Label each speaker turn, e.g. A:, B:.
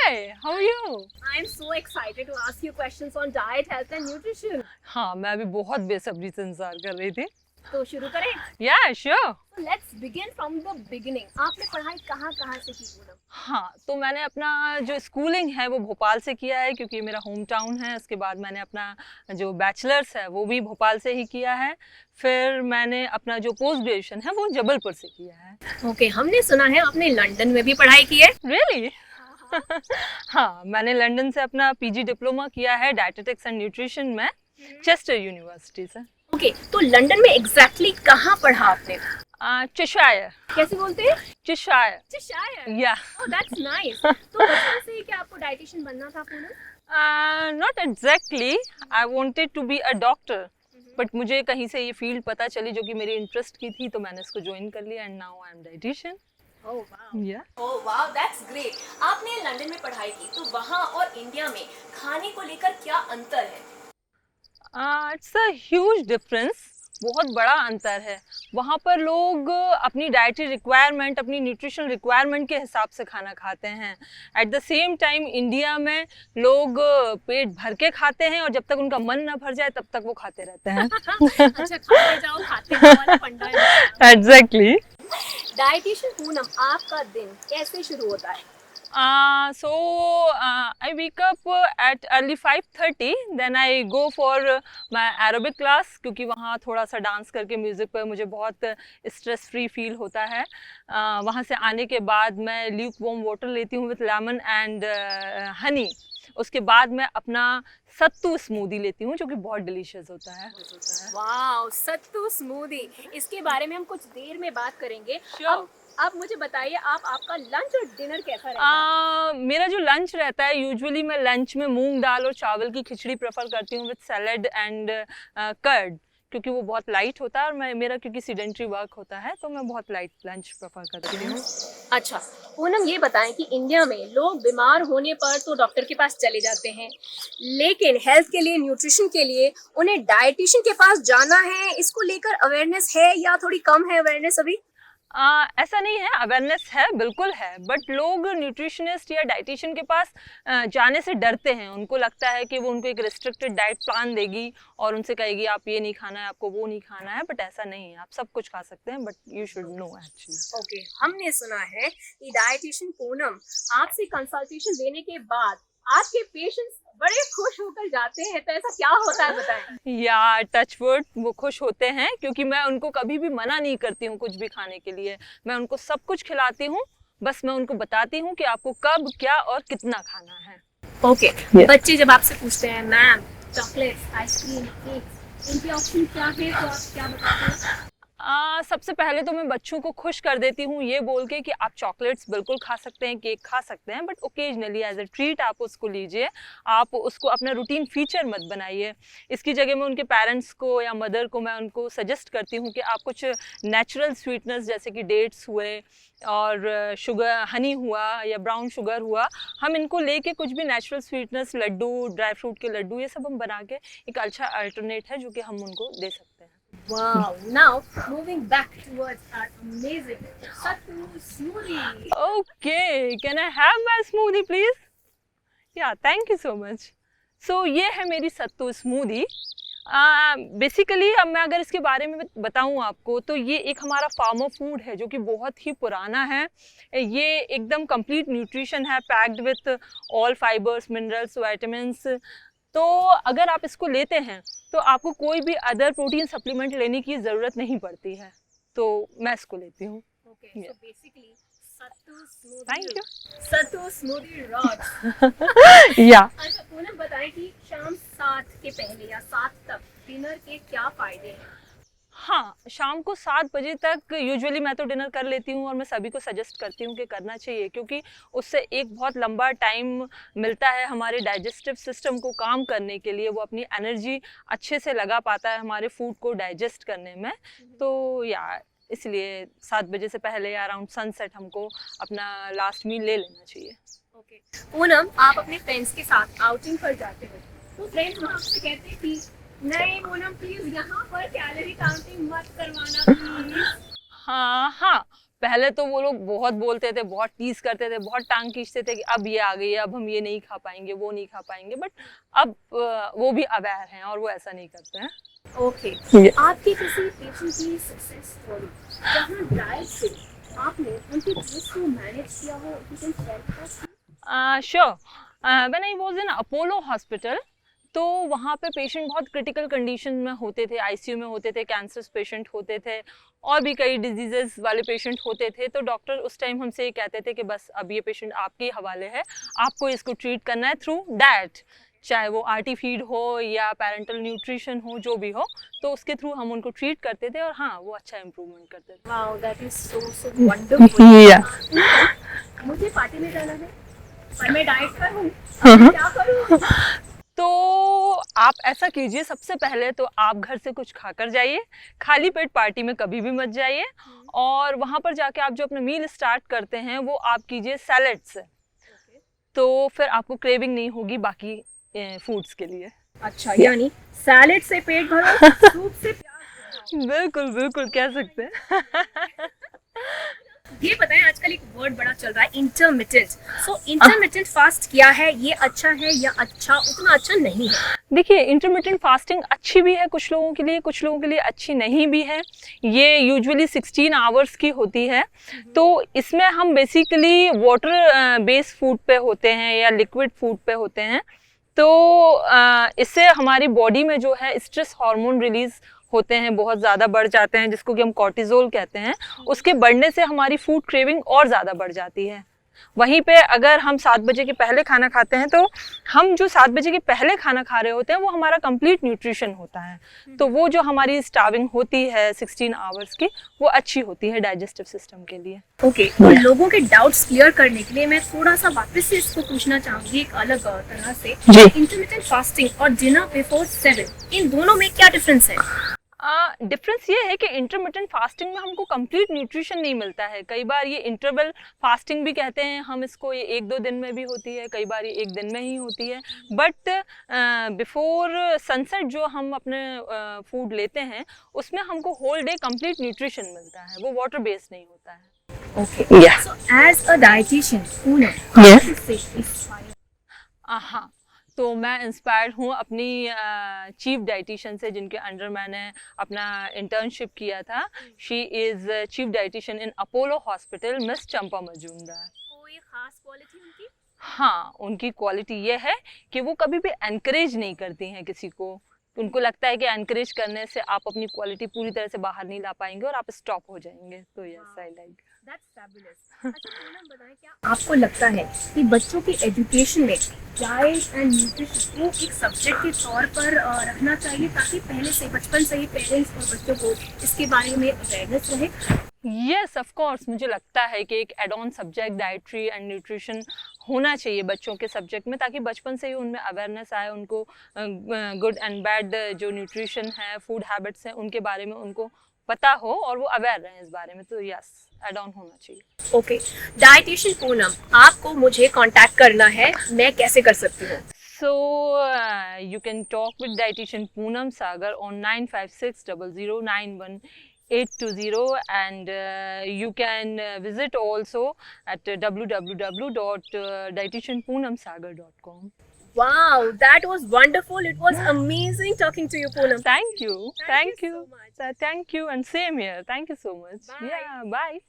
A: Hi, how are you?
B: I'm so excited to ask you questions on diet, health and nutrition.
A: हाँ, मैं अभी बहुत बेसब्री से इंतजार कर रही थी।
B: तो शुरू करें?
A: Yeah, sure.
B: So let's begin from the beginning. आपने पढ़ाई कहाँ से की पूनम?
A: हाँ, तो मैंने अपना जो स्कूलिंग है वो भोपाल से किया है क्योंकि मेरा होम टाउन है। उसके बाद मैंने अपना जो बैचलर्स है वो भी भोपाल से ही किया है। फिर मैंने अपना जो पोस्ट ग्रेजुएशन है वो जबलपुर से किया है।
B: Okay, हमने सुना है आपने लंदन में भी पढ़ाई की है?
A: Really? हाँ, मैंने लंदन से अपना पीजी डिप्लोमा किया है डाइटेटिक्स एंड न्यूट्रिशन में चेस्टर यूनिवर्सिटी से।
B: Okay, तो लंदन में एग्जैक्टली कहाँ पढ़ा आपने?
A: चेशायर।
B: कैसे बोलते हैं?
A: Cheshire.
B: Cheshire.
A: Yeah.
B: Oh, that's nice. तो बचपन से ही क्या आपको डाइटिशियन बनना था Poonam?
A: Not exactly. I wanted to be a doctor. But मुझे कहीं से ये फील्ड पता चली जो कि मेरी इंटरेस्ट की थी, तो मैंने इसको ज्वाइन कर लिया and now I am dietitian.
B: Oh wow.
A: Yeah.
B: Oh wow, that's great. आपने लंदन में पढ़ाई की, तो वहाँ और इंडिया में खाने को लेकर क्या अंतर है?
A: इट्स अ ह्यूज डिफरेंस, बहुत बड़ा अंतर है। वहाँ पर लोग अपनी डाइटरी रिक्वायरमेंट, अपनी न्यूट्रिशनल रिक्वायरमेंट के हिसाब से खाना खाते हैं। At the same time India में लोग पेट भर के खाते हैं और जब तक उनका मन ना भर जाए तब तक वो खाते रहते हैं।
B: अच्छा, खाते जाओ वाला फंडा है।
A: एग्जैक्टली।
B: डाइटिशियन पूनम, आपका दिन कैसे शुरू होता है?
A: So I wake up at early 5:30, then I go for my aerobic class क्योंकि वहाँ थोड़ा सा डांस करके म्यूज़िक पर मुझे बहुत स्ट्रेस फ्री फील होता है। वहाँ से आने के बाद मैं ल्यूक वार्म वाटर लेती हूँ विथ लेमन एंड हनी। उसके बाद मैं अपना सत्तू स्मूदी लेती हूँ जो कि बहुत डिलीशियस होता है।
B: वाओ, सत्तू स्मूदी, इसके बारे में हम कुछ देर में बात करेंगे। अब मुझे बताइए, आपका लंच और डिनर कैसा रहता है?
A: मेरा जो लंच रहता है, यूजुअली मैं लंच में मूंग दाल और चावल की खिचड़ी प्रेफर करती हूँ विद सैलेड एंड कर्ड, क्योंकि वो बहुत लाइट होता है और मेरा क्योंकि सीडेंट्री वर्क होता है तो मैं बहुत लाइट लंच प्रेफर करती हूँ।
B: अच्छा पूनम, ये बताएं कि इंडिया में लोग बीमार होने पर तो डॉक्टर के पास चले जाते हैं, लेकिन हेल्थ के लिए, न्यूट्रिशन के लिए उन्हें डाइटिशियन के पास जाना है। इसको लेकर अवेयरनेस है या थोड़ी कम है अवेयरनेस अभी?
A: ऐसा नहीं है, अवेयरनेस है, बिल्कुल है, बट लोग न्यूट्रिशनिस्ट या डाइटिशियन के पास जाने से डरते हैं। उनको लगता है कि वो उनको एक रिस्ट्रिक्टेड डाइट प्लान देगी और उनसे कहेगी आप ये नहीं खाना है, आपको वो नहीं खाना है, बट ऐसा नहीं है, आप सब कुछ खा सकते हैं, but you should know actually.
B: Okay, हमने सुना है कि डाइटिशियन पूनम आपसे कंसल्टेशन लेने के बाद आपके पेशेंट्स बड़े खुश होकर जाते हैं, तो ऐसा क्या होता है बताएं?
A: या टच वुड, वो खुश होते हैं क्योंकि मैं उनको कभी भी मना नहीं करती हूँ कुछ भी खाने के लिए। मैं उनको सब कुछ खिलाती हूँ, बस मैं उनको बताती हूँ कि आपको कब, क्या और कितना खाना है।
B: ओके, बच्चे जब आपसे पूछते हैं मैम चॉकलेट्स, आइसक्रीम, केक्स, इनके ऑप्शन क्या है, तो आप क्या बताते हैं?
A: सबसे पहले तो मैं बच्चों को खुश कर देती हूँ ये बोल के कि आप चॉकलेट्स बिल्कुल खा सकते हैं, केक खा सकते हैं, but occasionally as a treat आप उसको लीजिए। आप उसको अपना रूटीन फीचर मत बनाइए। इसकी जगह में उनके पेरेंट्स को या मदर को मैं उनको सजेस्ट करती हूँ कि आप कुछ नेचुरल स्वीटनेस जैसे कि डेट्स हुए और शुगर, हनी हुआ या ब्राउन शुगर हुआ, हम इनको लेके कुछ भी natural sweetness, laddoo, dry fruit के लड्डू, ये सब हम बना के एक अच्छा अल्टरनेट है जो कि हम उनको दे सकते हैं।
B: Wow, now moving back towards our amazing sattu smoothie.
A: Okay, can I have my smoothie please? Yeah, thank you so much. So ये है मेरी सत्तू स्मूदी। बेसिकली अब मैं अगर इसके बारे में बताऊं आपको तो ये एक हमारा फार्मर फूड है जो कि बहुत ही पुराना है। ये एकदम कंप्लीट न्यूट्रिशन है, packed with all fibres, minerals, vitamins. तो अगर आप इसको लेते हैं तो आपको कोई भी अदर प्रोटीन सप्लीमेंट लेने की ज़रूरत नहीं पड़ती है, तो मैं इसको लेती हूँ।
B: Okay, so basically sattu smoothie.
A: Thank you.
B: Sattu smoothie rocks.
A: या
B: अच्छा पूनम, बताएं कि शाम 7 के पहले या 7 तक डिनर के क्या फायदे हैं?
A: हाँ, शाम को 7 बजे तक यूजुअली मैं तो डिनर कर लेती हूँ और मैं सभी को सजेस्ट करती हूँ कि करना चाहिए, क्योंकि उससे एक बहुत लंबा टाइम मिलता है हमारे डाइजेस्टिव सिस्टम को काम करने के लिए। वो अपनी एनर्जी अच्छे से लगा पाता है हमारे फूड को डाइजेस्ट करने में। तो या इसलिए 7 बजे से पहले या अराउंड सनसेट हमको अपना लास्ट मील ले लेना चाहिए।
B: ओके पूनम, आप अपने फ्रेंड्स के साथ आउटिंग पर जाते हो तो फ्रेंड्स वहाँ से कहते हैं कि नहीं पूनम प्लीज यहाँ पर कैलोरी काउंटिंग मत करवाना प्लीज।
A: हाँ, पहले तो वो लोग बहुत बोलते थे, बहुत टीज करते थे, बहुत टांग खींचते थे कि अब ये आ गई है, अब हम ये नहीं खा पाएंगे, वो नहीं खा पाएंगे, बट अब वो भी अवेयर हैं और वो ऐसा नहीं करते हैं।
B: ओके आपकी किसी पेशेंट की सक्सेस स्टोरी जहां डाइट से आपने उनके वेट को मैनेज किया हो, you can share with us?
A: Sure, when I was in Apollo hospital, तो वहाँ पे पेशेंट बहुत क्रिटिकल कंडीशन में होते थे, आईसीयू में होते थे, कैंसर पेशेंट होते थे और भी कई डिजीजेस वाले पेशेंट होते थे। तो डॉक्टर उस टाइम हमसे ये कहते थे कि बस अब ये पेशेंट आपके हवाले है, आपको इसको ट्रीट करना है थ्रू डाइट, चाहे वो आरटी फीड हो या पेरेंटल न्यूट्रिशन हो, जो भी हो, तो उसके थ्रू हम उनको ट्रीट करते थे और हाँ, वो अच्छा इम्प्रूवमेंट करते थे।
B: Wow, that is so wonderful. मुझे पार्टी में जाना है पर मैं डाइट पर हूँ, क्या करूँ?
A: तो आप ऐसा कीजिए, सबसे पहले तो आप घर से कुछ खाकर जाइए, खाली पेट पार्टी में कभी भी मत जाइए, और वहाँ पर जाके आप जो अपना मील स्टार्ट करते हैं वो आप कीजिए सैलेड से, तो फिर आपको क्रेविंग नहीं होगी बाकी फूड्स के लिए।
B: अच्छा, यानी सैलेड से पेट भरो, सूप से प्याज भरो।
A: बिल्कुल बिल्कुल कह सकते हैं।
B: ये बताएं, आजकल एक वर्ड बड़ा चल रहा है इंटरमिटेंट। सो इंटरमिटेंट फास्ट क्या है, ये अच्छा है या उतना अच्छा नहीं है?
A: देखिए, इंटरमिटेंट फास्टिंग अच्छी भी है कुछ लोगों के लिए, कुछ लोगों के लिए अच्छी नहीं भी है। ये यूजुअली 16 आवर्स की होती है। तो इसमें हम बेसिकली वाटर बेस्ड फूड पे होते हैं या लिक्विड फूड पे होते हैं। तो इससे हमारी बॉडी में जो है स्ट्रेस हार्मोन रिलीज होते हैं, बहुत ज़्यादा बढ़ जाते हैं, जिसको कि हम कॉर्टिजोल कहते हैं। उसके बढ़ने से हमारी फूड क्रेविंग और ज़्यादा बढ़ जाती है। वहीं पे अगर हम 7 बजे के पहले खाना खाते हैं, तो हम जो 7 बजे के पहले खाना खा रहे होते हैं वो हमारा कंप्लीट न्यूट्रिशन होता है। तो वो जो हमारी स्टार्विंग होती है 16 आवर्स की, वो अच्छी होती है डाइजेस्टिव सिस्टम के लिए।
B: ओके, तो लोगों के डाउट्स क्लियर करने के लिए मैं थोड़ा सा वापस से इसको पूछना चाहूंगी एक अलग तरह से। इंटरमिटेंट फास्टिंग और डिनर बिफोर 7, इन दोनों में क्या डिफरेंस है?
A: डिफरेंस ये है कि इंटरमिटेंट फास्टिंग में हमको कंप्लीट न्यूट्रिशन नहीं मिलता है। कई बार ये इंटरवल फास्टिंग भी कहते हैं हम इसको, ये 1-2 दिन में भी होती है, कई बार ये 1 दिन में ही होती है। बट बिफोर सनसेट जो हम अपने फूड लेते हैं, उसमें हमको होल डे कंप्लीट न्यूट्रिशन मिलता है, वो वाटर बेस्ड नहीं होता है।
B: Okay, so as a dietitian
A: हाँ, तो मैं इंस्पायर्ड हूँ अपनी चीफ डाइटिशियन से, जिनके अंडर मैंने अपना इंटर्नशिप किया था। She is chief dietitian in Apollo hospital, Miss Champa Majumdar.
B: कोई खास क्वालिटी उनकी?
A: हाँ, उनकी क्वालिटी ये है कि वो कभी भी एनकरेज नहीं करती हैं किसी को। उनको लगता है कि एनकरेज करने से आप अपनी क्वालिटी पूरी तरह से बाहर नहीं ला पाएंगे और आप स्टॉप हो जाएंगे। तो yes, I like
B: that's fabulous. अच्छा, पूनम बताएं, क्या आपको लगता है कि बच्चों की एजुकेशन में डाइट एंड न्यूट्रिशन को एक सब्जेक्ट के तौर पर रखना चाहिए, ताकि पहले से बचपन से ही पेरेंट्स और बच्चों को इसके बारे में अवेयरनेस रहे?
A: यस, ऑफ कोर्स, मुझे लगता है कि एक add on subject dietary and nutrition होना चाहिए बच्चों के सब्जेक्ट में, ताकि बचपन से ही उनमें अवेयरनेस आए, उनको गुड एंड बैड जो न्यूट्रिशन है, फूड हैबिट्स हैं, उनके बारे में उनको पता हो और वो अवेयर रहें इस बारे में। तो यस, एड ऑन होना चाहिए।
B: ओके, डाइटिशियन पूनम, आपको मुझे कांटेक्ट करना है, मैं कैसे कर सकती हूँ?
A: So you can talk with dietitian Poonam Sagar on 9560091820, and you can visit also at www.dietitianpoonamsagar.com.
B: Wow, that was wonderful. It was amazing talking to you, Poonam.
A: Thank you.
B: Thank you so much.
A: Thank you, and same here. Thank you so much.
B: Bye.
A: Yeah, bye.